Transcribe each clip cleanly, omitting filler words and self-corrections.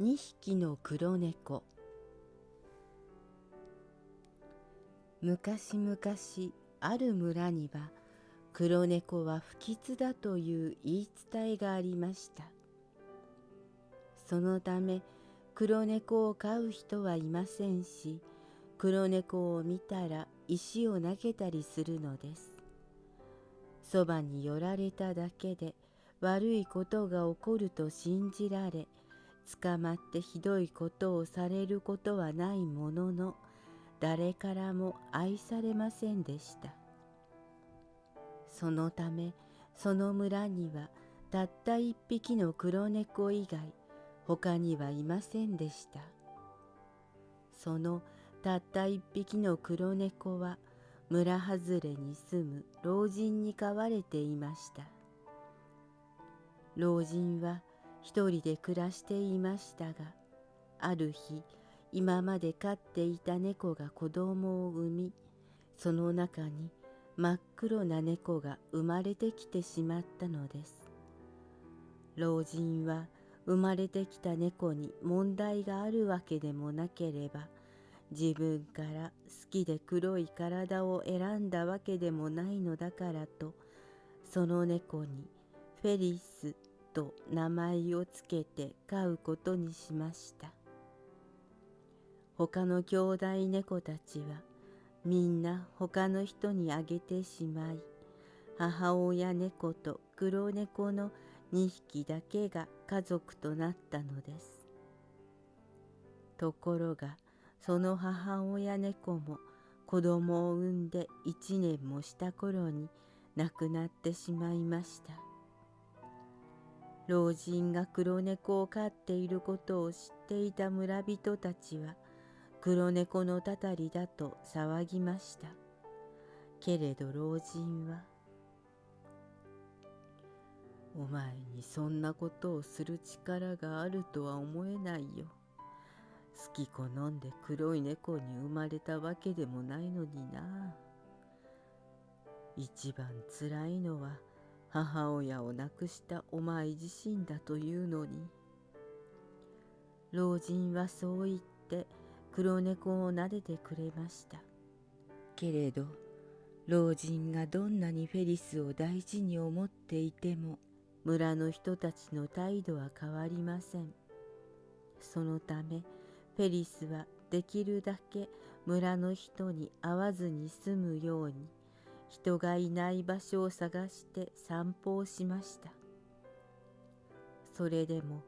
2匹の黒猫。昔々ある村には黒猫は不吉だという言い伝えがありました。そのため黒猫を飼う人はいませんし、黒猫を見たら石を投げたりするのです。そばに寄られただけで悪いことが起こると信じられ、捕まってひどいことをされることはないものの、誰からも愛されませんでした。そのためその村にはたった一匹の黒猫以外他にはいませんでした。そのたった一匹の黒猫は村外れに住む老人に飼われていました。老人は一人で暮らしていましたが、ある日今まで飼っていた猫が子供を産み、その中に真っ黒な猫が生まれてきてしまったのです。老人は生まれてきた猫に問題があるわけでもなければ、自分から好きで黒い体を選んだわけでもないのだからと、その猫にフェリスと名前をつけて飼うことにしました。他の兄弟猫たちはみんな他の人にあげてしまい、母親猫と黒猫の2匹だけが家族となったのです。ところがその母親猫も子供を産んで1年もした頃に亡くなってしまいました。老人が黒猫を飼っていることを知っていた村人たちは黒猫のたたりだと騒ぎました。けれど老人は、お前にそんなことをする力があるとは思えないよ。好き好んで黒い猫に生まれたわけでもないのにな。一番つらいのは母親を亡くしたお前自身だというのに。老人はそう言って黒猫を撫でてくれました。けれど老人がどんなにフェリスを大事に思っていても村の人たちの態度は変わりません。そのためフェリスはできるだけ村の人に会わずに済むように人がいない場所を探して散歩をしました。それでも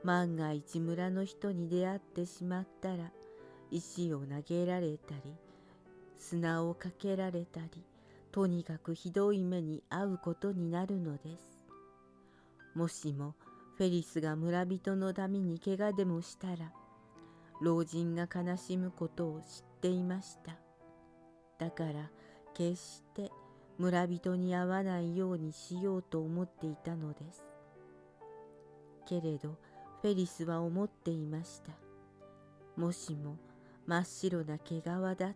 万が一村の人に出会ってしまったら石を投げられたり砂をかけられたり、とにかくひどい目に遭うことになるのです。もしもフェリスが村人のために怪我でもしたら、老人が悲しむことを知っていました。だから決して村人に会わないようにしようと思っていたのです。けれどフェリスは思っていました。もしも真っ白な毛皮だったら、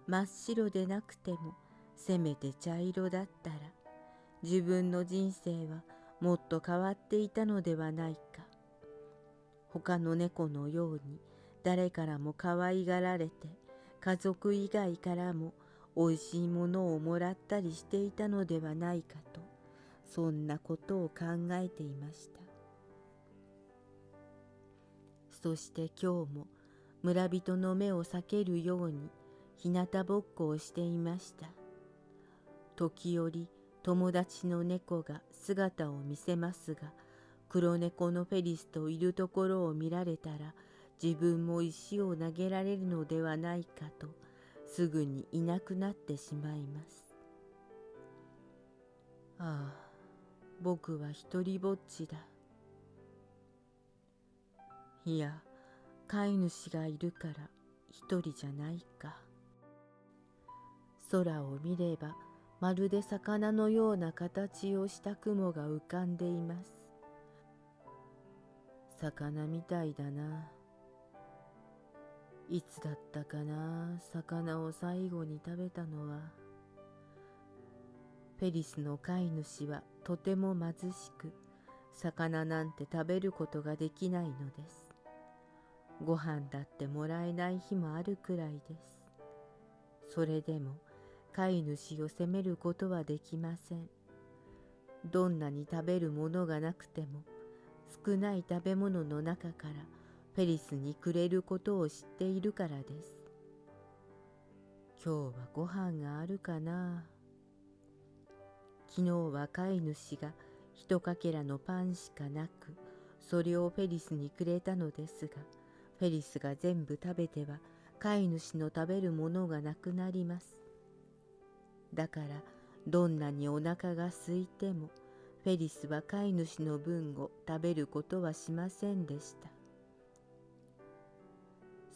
真っ白でなくてもせめて茶色だったら、自分の人生はもっと変わっていたのではないか。他の猫のように誰からも可愛がられて、家族以外からもおいしいものをもらったりしていたのではないかと、そんなことを考えていました。そして今日も村人の目を避けるように日向ぼっこをしていました。時折友達の猫が姿を見せますが、黒猫のフェリスといるところを見られたら自分も石を投げられるのではないかと、すぐにいなくなってしまいます。ああ、僕は一りぼっちだ。いや、飼い主がいるから一人じゃないか。空を見ればまるで魚のような形をした雲が浮かんでいます。魚みたいだな。いつだったかな、魚を最後に食べたのは。フェリスの飼い主はとても貧しく、魚なんて食べることができないのです。ご飯だってもらえない日もあるくらいです。それでも飼い主を責めることはできません。どんなに食べるものがなくても、少ない食べ物の中からフェリスにくれることを知っているからです。今日はご飯があるかな。昨日は飼い主が一かけらのパンしかなく、それをフェリスにくれたのですが、フェリスが全部食べては飼い主の食べるものがなくなります。だからどんなにお腹が空いても、フェリスは飼い主の分を食べることはしませんでした。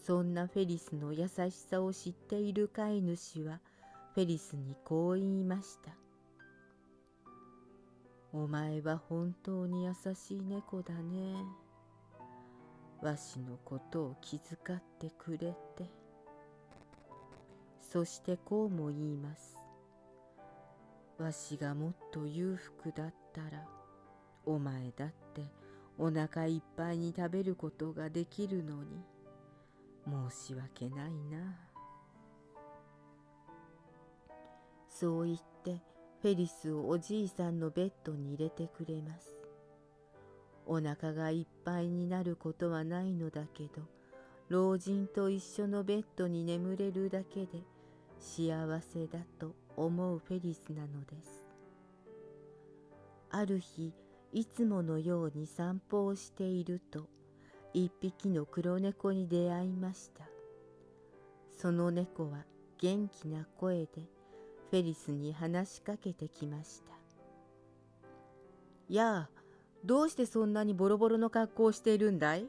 そんなフェリスの優しさを知っている飼い主はフェリスにこう言いました。お前は本当に優しい猫だね。わしのことを気遣ってくれて。そしてこうも言います。わしがもっと裕福だったら、お前だってお腹いっぱいに食べることができるのに、申し訳ないな。そう言ってフェリスをおじいさんのベッドに入れてくれます。お腹がいっぱいになることはないのだけど、老人と一緒のベッドに眠れるだけで幸せだと思うフェリスなのです。ある日、いつものように散歩をしていると、一匹の黒猫に出会いました。その猫は元気な声でフェリスに話しかけてきました。やあ、どうしてそんなにボロボロの格好をしているんだい？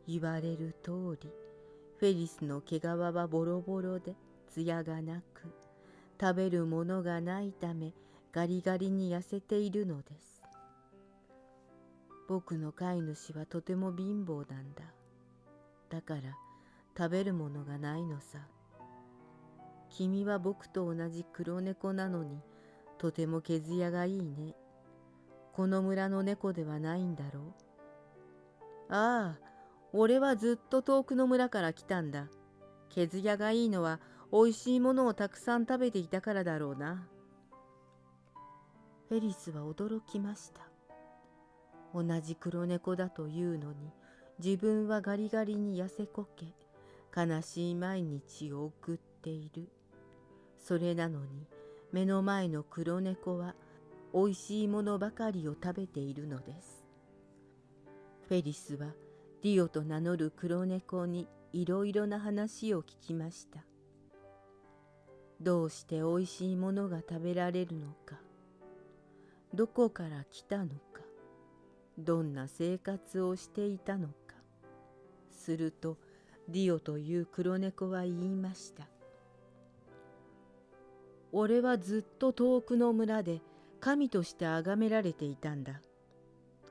言われる通り、フェリスの毛皮はボロボロで艶がなく、食べるものがないためガリガリに痩せているのです。僕の飼い主はとても貧乏なんだ。だから食べるものがないのさ。君は僕と同じ黒猫なのに、とても毛艶がいいね。この村の猫ではないんだろう。ああ、俺はずっと遠くの村から来たんだ。毛艶がいいのはおいしいものをたくさん食べていたからだろうな。フェリスは驚きました。同じ黒猫だというのに、自分はガリガリに痩せこけ、悲しい毎日を送っている。それなのに、目の前の黒猫はおいしいものばかりを食べているのです。フェリスはディオと名乗る黒猫にいろいろな話を聞きました。どうしておいしいものが食べられるのか、どこから来たのか、どんな生活をしていたのか。するとディオという黒猫は言いました。俺はずっと遠くの村で神として崇められていたんだ。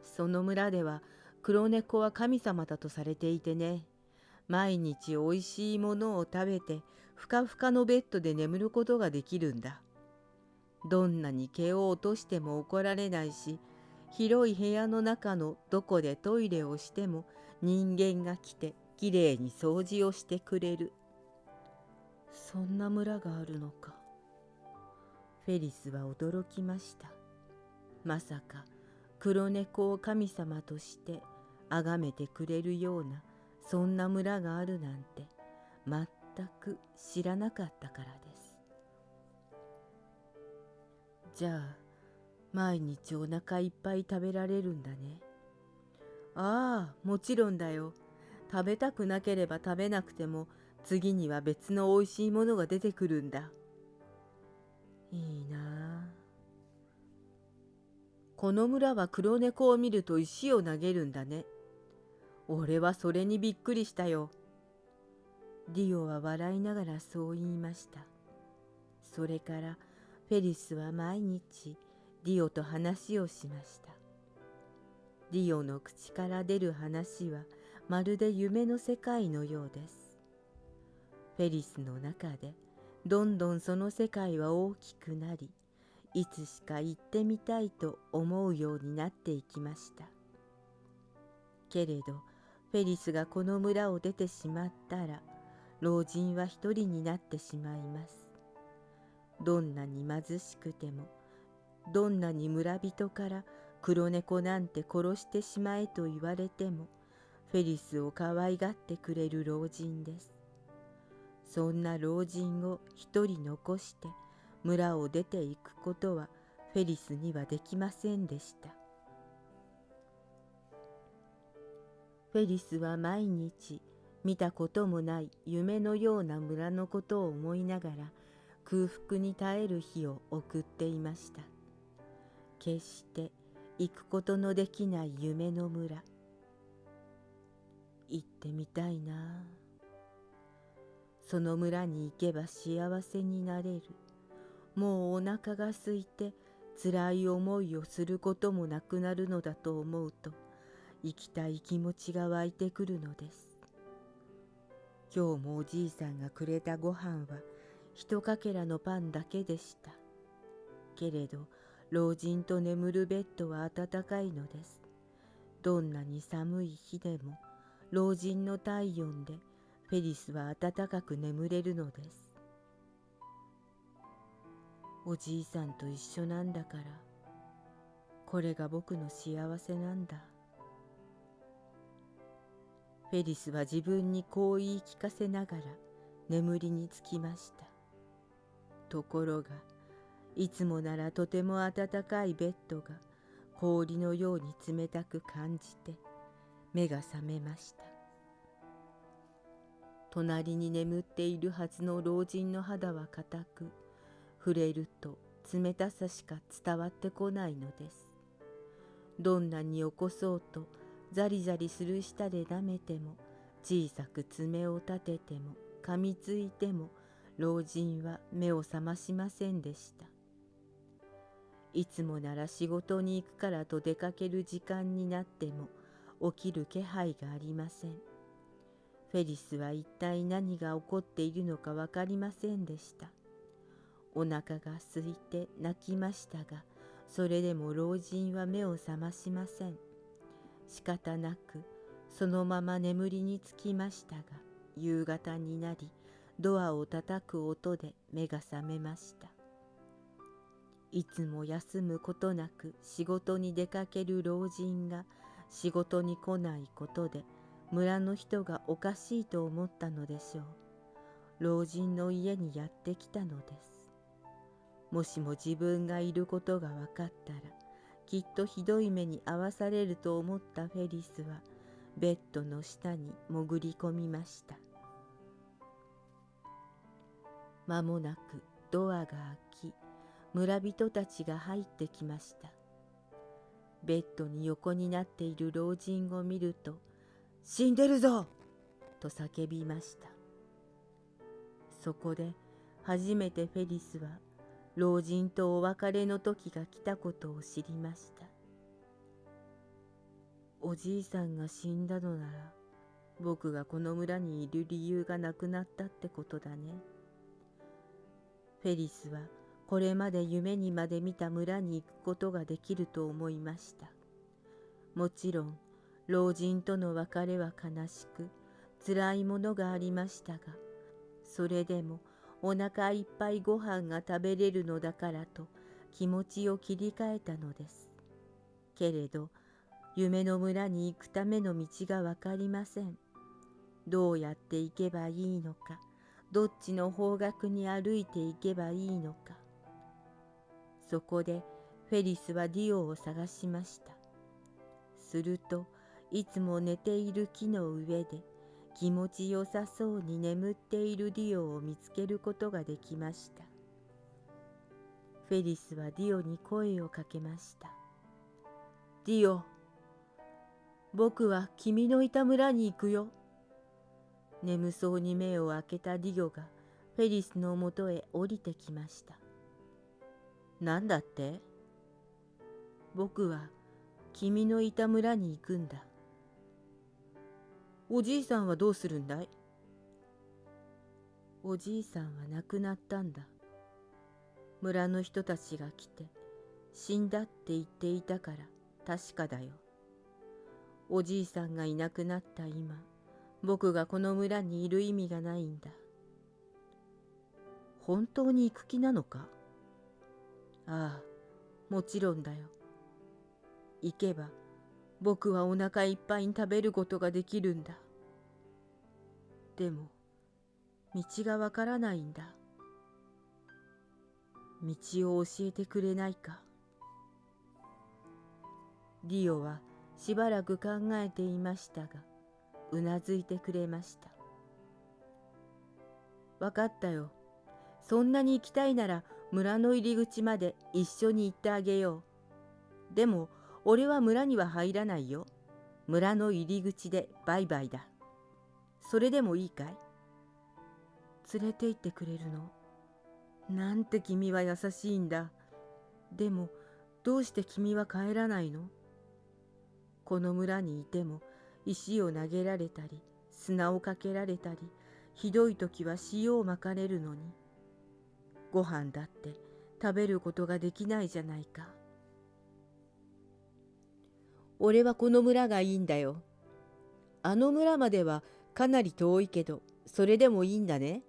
その村では黒猫は神様だとされていてね、毎日おいしいものを食べてふかふかのベッドで眠ることができるんだ。どんなに毛を落としても怒られないし、広い部屋の中のどこでトイレをしても人間が来てきれいに掃除をしてくれる。そんな村があるのか。フェリスは驚きました。まさか黒猫を神様として崇めてくれるようなそんな村があるなんて全く知らなかったからです。じゃあ毎日お腹いっぱい食べられるんだね。ああ、もちろんだよ。食べたくなければ食べなくても次には別のおいしいものが出てくるんだ。いいなあ。この村は黒猫を見ると石を投げるんだね。俺はそれにびっくりしたよ。ディオは笑いながらそう言いました。それからフェリスは毎日ディオと話をしました。ディオの口から出る話はまるで夢の世界のようです。フェリスの中でどんどんその世界は大きくなり、いつしか行ってみたいと思うようになっていきました。けれどフェリスがこの村を出てしまったら、老人は一人になってしまいます。どんなに貧しくても、どんなに村人から黒猫なんて殺してしまえと言われても、フェリスを可愛がってくれる老人です。そんな老人を一人残して村を出ていくことはフェリスにはできませんでした。フェリスは毎日見たこともない夢のような村のことを思いながら空腹に耐える日を送っていました。決して行くことのできない夢の村。行ってみたいな。その村に行けば幸せになれる。もうお腹が空いて辛い思いをすることもなくなるのだと思うと、行きたい気持ちが湧いてくるのです。今日もおじいさんがくれたご飯は一かけらのパンだけでした。けれど老人と眠るベッドは暖かいのです。どんなに寒い日でも老人の体温でフェリスは暖かく眠れるのです。おじいさんと一緒なんだから、これが僕の幸せなんだ。フェリスは自分にこう言い聞かせながら眠りにつきました。ところが、いつもならとても暖かいベッドが氷のように冷たく感じて目が覚めました。隣に眠っているはずの老人の肌は硬く、触れると冷たさしか伝わってこないのです。どんなに起こそうとザリザリする舌で舐めても、小さく爪を立てても噛みついても、老人は目を覚ましませんでした。いつもなら仕事に行くからと出かける時間になっても起きる気配がありません。フェリスは一体何が起こっているのか分かりませんでした。お腹が空いて泣きましたが、それでも老人は目を覚ましません。仕方なくそのまま眠りにつきましたが、夕方になりドアを叩く音で目が覚めました。いつも休むことなく仕事に出かける老人が仕事に来ないことで、村の人がおかしいと思ったのでしょう。老人の家にやってきたのです。もしも自分がいることが分かったら、きっとひどい目に遭わされると思ったフェリスは、ベッドの下に潜り込みました。間もなくドアが開き、村人たちが入ってきました。ベッドに横になっている老人を見ると、死んでるぞと叫びました。そこで初めてフェリスは老人とお別れの時が来たことを知りました。おじいさんが死んだのなら、僕がこの村にいる理由がなくなったってことだね。フェリスはこれまで夢にまで見た村に行くことができると思いました。もちろん老人との別れは悲しく辛いものがありましたが、それでもお腹いっぱいご飯が食べれるのだからと気持ちを切り替えたのです。けれど夢の村に行くための道がわかりません。どうやって行けばいいのか、どっちの方角に歩いていけばいいのか。そこでフェリスはディオを探しました。するといつも寝ている木の上で気持ちよさそうに眠っているディオを見つけることができました。フェリスはディオに声をかけました。ディオ、僕は君のいた村に行くよ。眠そうに目を開けたディオがフェリスのもとへ降りてきました。なんだって？僕は君のいた村に行くんだ。おじいさんはどうするんだい？おじいさんは亡くなったんだ。村の人たちが来て死んだって言っていたから確かだよ。おじいさんがいなくなった今、僕がこの村にいる意味がないんだ。本当に行く気なのか？ああ、もちろんだよ。行けば僕はお腹いっぱいに食べることができるんだ。でも道がわからないんだ。道を教えてくれないか？ディオはしばらく考えていましたが、うなずいてくれました。わかったよ。そんなに行きたいなら村の入り口まで一緒に行ってあげよう。でも俺は村には入らないよ。村の入り口でバイバイだ。それでもいいかい？連れて行ってくれるの？なんて君は優しいんだ。でもどうして君は帰らないの？この村にいても石を投げられたり砂をかけられたり、ひどい時は塩をまかれるのに、ご飯だって食べることができないじゃないか。俺はこの村がいいんだよ。あの村まではかなり遠いけど、それでもいいんだね。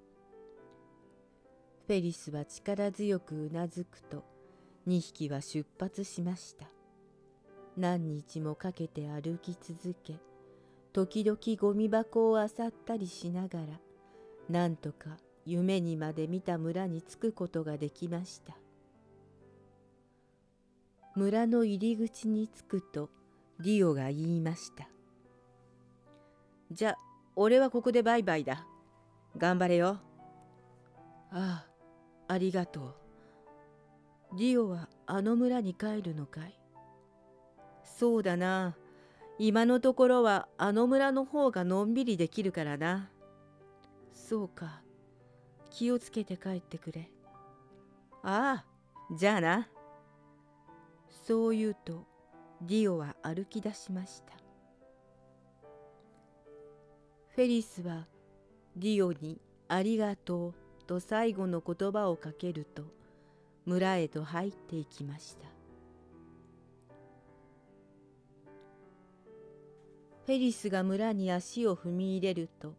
フェリスは力強くうなずくと、2匹は出発しました。何日もかけて歩き続け、時々ゴミ箱を漁ったりしながら、なんとか夢にまで見た村に着くことができました。村の入り口に着くと、ディオが言いました。じゃ、俺はここでバイバイだ。頑張れよ。ああ、ありがとう。ディオはあの村に帰るのかい？そうだな。今のところはあの村の方がのんびりできるからな。そうか。気をつけて帰ってくれ。ああ、じゃあな。そう言うと、ディオは歩き出しました。フェリスはディオにありがとうと最後の言葉をかけると、村へと入っていきました。フェリスが村に足を踏み入れると、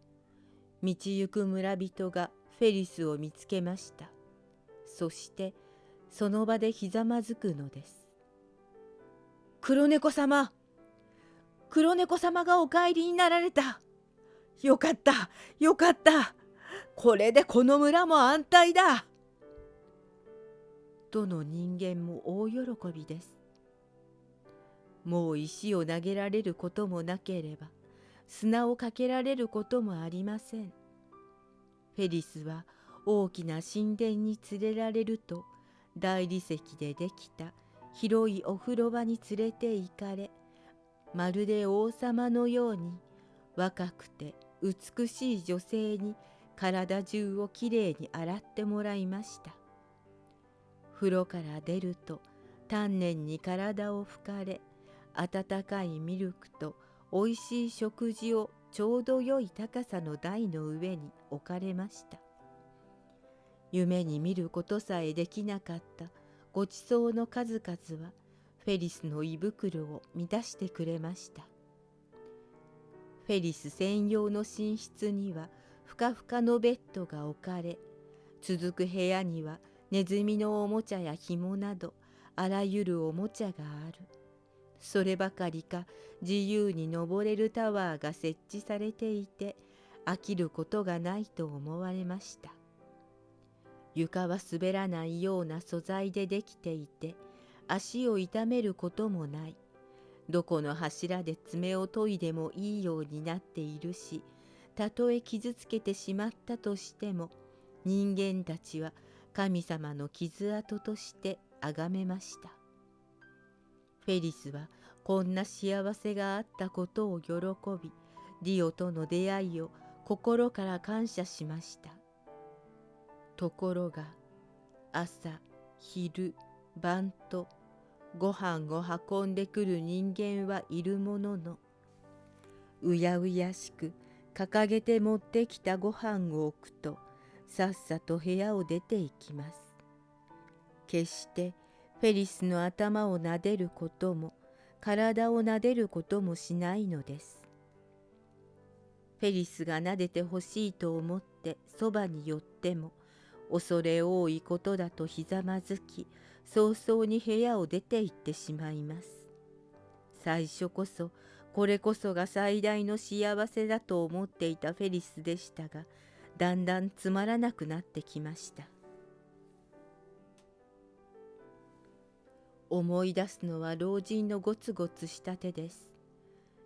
道行く村人がフェリスを見つけました。そしてその場でひざまずくのです。黒猫様、黒猫様がお帰りになられた。よかった、よかった。これでこの村も安泰だ。どの人間も大喜びです。もう石を投げられることもなければ、砂をかけられることもありません。フェリスは大きな神殿に連れられると、大理石でできた広いお風呂場に連れて行かれ、まるで王様のように若くて美しい女性に体中をきれいに洗ってもらいました。風呂から出ると丹念に体を拭かれ、温かいミルクとおいしい食事をちょうど良い高さの台の上に置かれました。夢に見ることさえできなかったごちそうの数々はフェリスの胃袋を満たしてくれました。フェリス専用の寝室にはふかふかのベッドが置かれ、続く部屋にはネズミのおもちゃや紐などあらゆるおもちゃがある。そればかりか自由に登れるタワーが設置されていて、飽きることがないと思われました。床は滑らないような素材でできていて、足を痛めることもない。どこの柱で爪を研いでもいいようになっているし、たとえ傷つけてしまったとしても、人間たちは神様の傷跡として崇めました。フェリスはこんな幸せがあったことを喜び、ディオとの出会いを心から感謝しました。ところが、朝、昼、晩とご飯を運んでくる人間はいるものの、うやうやしく掲げて持ってきたご飯を置くと、さっさと部屋を出て行きます。決してフェリスの頭を撫でることも体を撫でることもしないのです。フェリスが撫でてほしいと思ってそばに寄っても、恐れ多いことだとひざまずき、早々に部屋を出て行ってしまいます。最初こそこれこそが最大の幸せだと思っていたフェリスでしたが、だんだんつまらなくなってきました。思い出すのは老人のゴツゴツした手です。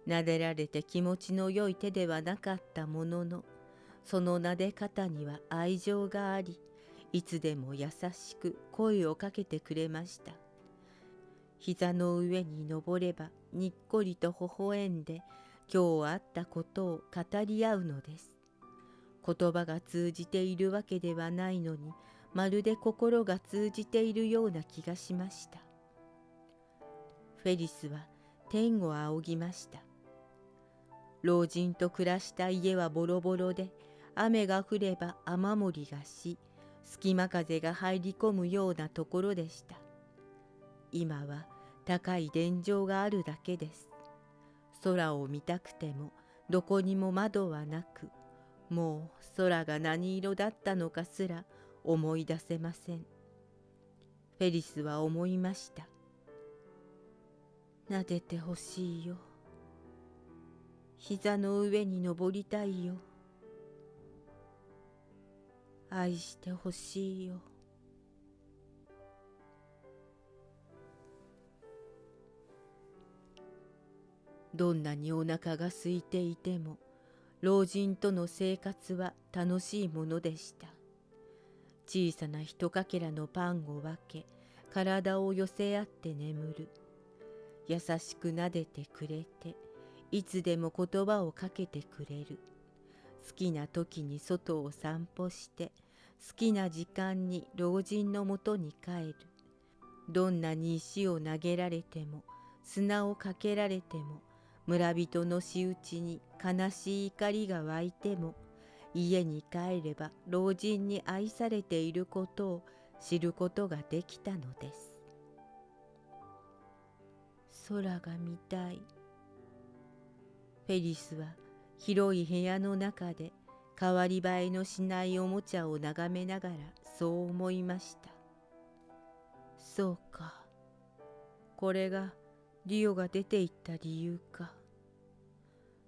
撫でられて気持ちの良い手ではなかったものの、その撫で方には愛情があり、いつでも優しく声をかけてくれました。膝の上に登ればにっこりと微笑んで、今日あったことを語り合うのです。言葉が通じているわけではないのに、まるで心が通じているような気がしました。フェリスは天を仰ぎました。老人と暮らした家はボロボロで、雨が降れば雨漏りがし、隙間風が入り込むようなところでした。今は高い天井があるだけです。空を見たくてもどこにも窓はなく、もう空が何色だったのかすら思い出せません。フェリスは思いました。撫でてほしいよ。膝の上に登りたいよ。愛してほしいよ。どんなにお腹が空いていても、老人との生活は楽しいものでした。小さな一かけらのパンを分け、体を寄せ合って眠る。優しく撫でてくれて、いつでも言葉をかけてくれる。好きな時に外を散歩して、好きな時間に老人のもとに帰る。どんなに石を投げられても、砂をかけられても、村人の仕打ちに悲しい怒りが湧いても、家に帰れば老人に愛されていることを知ることができたのです。空が見たい。フェリスは広い部屋の中で代わり映えのしないおもちゃを眺めながらそう思いました。そうか。これがリオが出て行った理由か。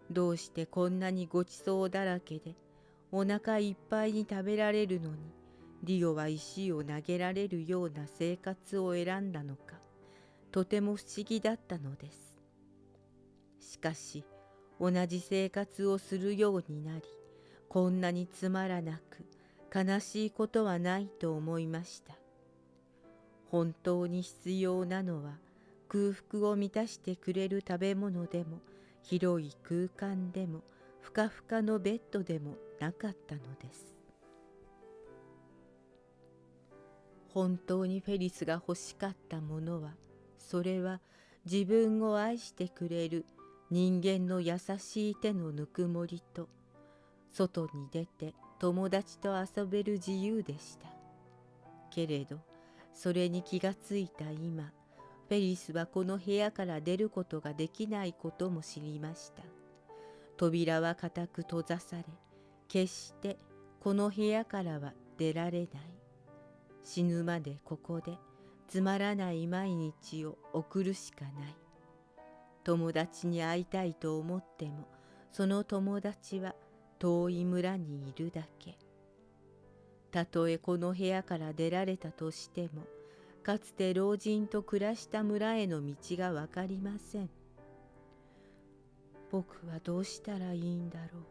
どうしてこんなにごちそうだらけでお腹いっぱいに食べられるのに、リオは石を投げられるような生活を選んだのか、とても不思議だったのです。しかし、同じ生活をするようになり、こんなにつまらなく悲しいことはないと思いました。本当に必要なのは、空腹を満たしてくれる食べ物でも、広い空間でも、ふかふかのベッドでもなかったのです。本当にフェリスが欲しかったものは、それは自分を愛してくれる人間の優しい手のぬくもりと、外に出て友達と遊べる自由でした。けれど、それに気がついた今、フェリスはこの部屋から出ることができないことも知りました。扉は固く閉ざされ、決してこの部屋からは出られない。死ぬまでここでつまらない毎日を送るしかない。友達に会いたいと思っても、その友達は遠い村にいるだけ。たとえこの部屋から出られたとしても、かつて老人と暮らした村への道がわかりません。僕はどうしたらいいんだろう。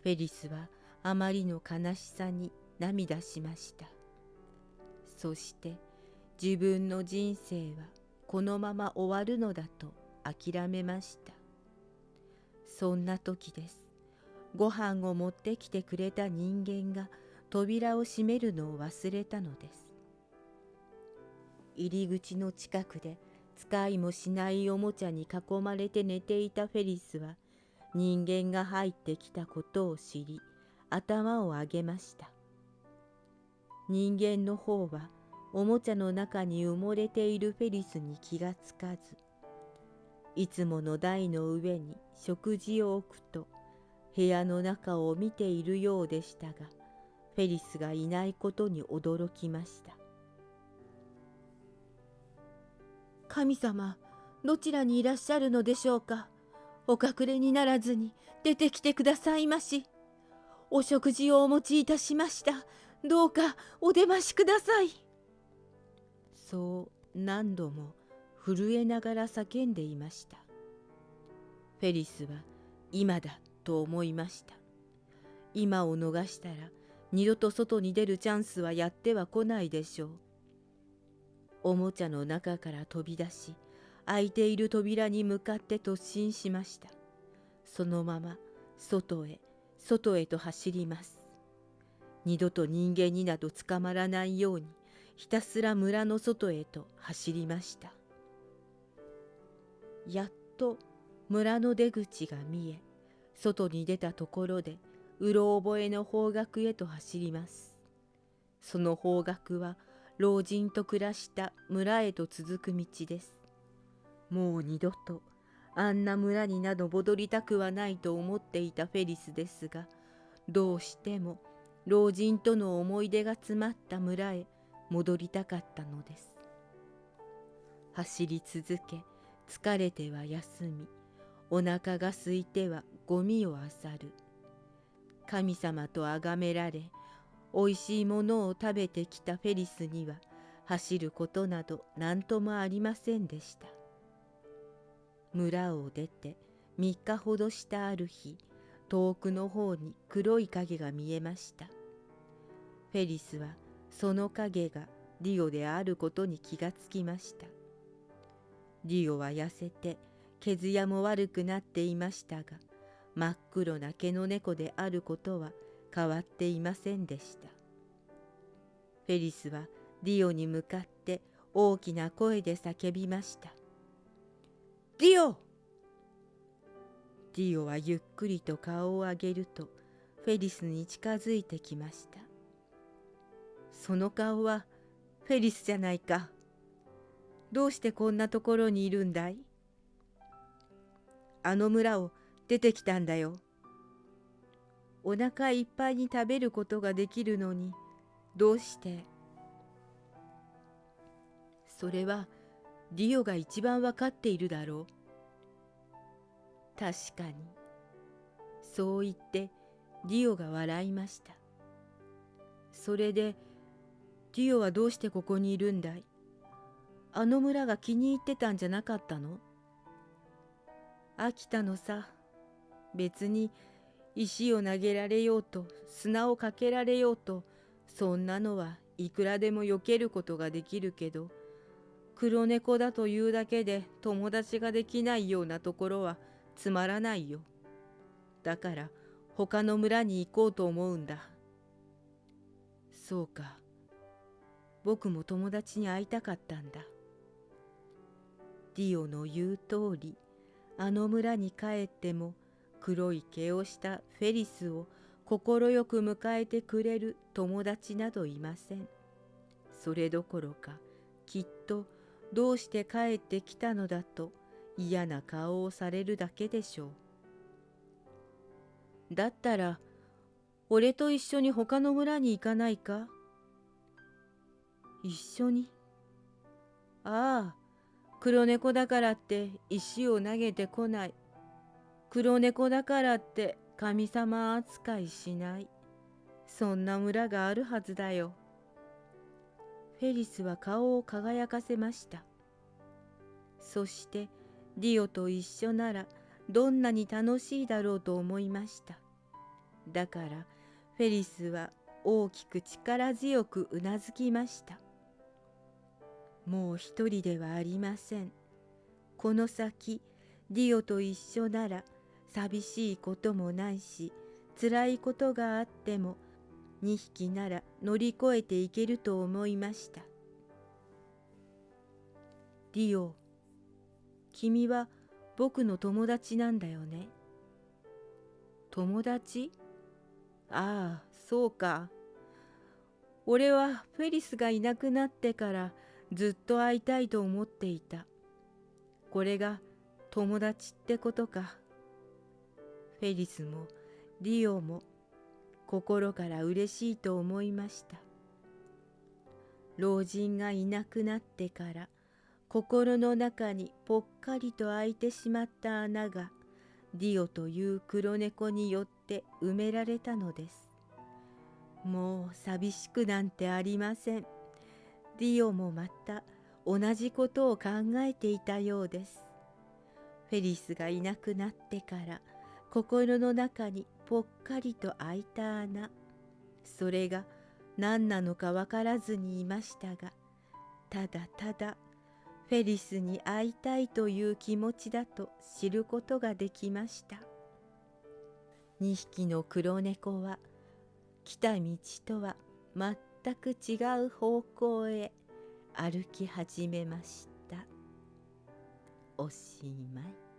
フェリスはあまりの悲しさに涙しました。そして自分の人生はこのまま終わるのだと諦めました。そんな時です。ご飯を持ってきてくれた人間が扉を閉めるのを忘れたのです。入り口の近くで使いもしないおもちゃに囲まれて寝ていたフェリスは、人間が入ってきたことを知り、頭を上げました。人間の方はおもちゃの中に埋もれているフェリスに気がつかず、いつもの台の上に食事を置くと部屋の中を見ているようでしたが、フェリスがいないことに驚きました。神様、どちらにいらっしゃるのでしょうか。お隠れにならずに出てきてくださいまし。お食事をお持ちいたしました。どうかお出ましください。そう何度も震えながら叫んでいました。フェリスは今だと思いました。今を逃したら二度と外に出るチャンスはやっては来ないでしょう。おもちゃの中から飛び出し、開いている扉に向かって突進しました。そのまま外へと走ります。二度と人間になど捕まらないようにひたすら村の外へと走りました。やっと村の出口が見え、外に出たところでうろ覚えの方角へと走ります。その方角は老人と暮らした村へと続く道です。もう二度とあんな村になど戻りたくはないと思っていたフェリスですが、どうしても老人との思い出が詰まった村へ戻りたかったのです。走り続け、疲れては休み、お腹が空いてはゴミを漁る。神様と崇められ、おいしいものを食べてきたフェリスには走ることなど何ともありませんでした。村を出て3日ほどしたある日、遠くの方に黒い影が見えました。フェリスはその影がディオであることに気がつきました。ディオは痩せて毛艶も悪くなっていましたが、真っ黒な毛の猫であることは変わっていませんでした。フェリスはディオに向かって大きな声で叫びました。ディオ！ディオはゆっくりと顔を上げるとフェリスに近づいてきました。その顔はフェリスじゃないか。どうしてこんなところにいるんだい？あの村を出てきたんだよ。お腹いっぱいに食べることができるのに、どうして？それはディオが一番わかっているだろう。確かに。そう言ってディオが笑いました。それでディオはどうしてここにいるんだい？あの村が気に入ってたんじゃなかったの？飽きたのさ。別に石を投げられようと砂をかけられようと、そんなのはいくらでも避けることができるけど、黒猫だというだけで友達ができないようなところはつまらないよ。だから他の村に行こうと思うんだ。そうか。僕も友達に会いたかったんだ。ディオの言う通り、あの村に帰っても黒い毛をしたフェリスを快く迎えてくれる友達などいません。それどころか、きっとどうして帰ってきたのだと嫌な顔をされるだけでしょう。だったら、俺と一緒に他の村に行かないか？一緒に？ああ、黒猫だからって石を投げてこない。黒猫だからって神様扱いしない。そんな村があるはずだよ。フェリスは顔を輝かせました。そしてディオと一緒ならどんなに楽しいだろうと思いました。だからフェリスは大きく力強くうなずきました。もう一人ではありません。この先ディオと一緒なら寂しいこともないし、辛いことがあっても2匹なら乗り越えていけると思いました。ディオ、君は僕の友達なんだよね。友達？ああ、そうか。俺はフェリスがいなくなってからずっと会いたいと思っていた。これが友達ってことか。フェリスもディオも心から嬉しいと思いました。老人がいなくなってから心の中にぽっかりと開いてしまった穴がディオという黒猫によって埋められたのです。もう寂しくなんてありません。ディオもまた同じことを考えていたようです。フェリスがいなくなってから心の中にぽっかりと開いた穴、それが何なのかわからずにいましたが、ただただフェリスに会いたいという気持ちだと知ることができました。2匹の黒猫は来た道とは全く違う方向へ歩き始めました。おしまい。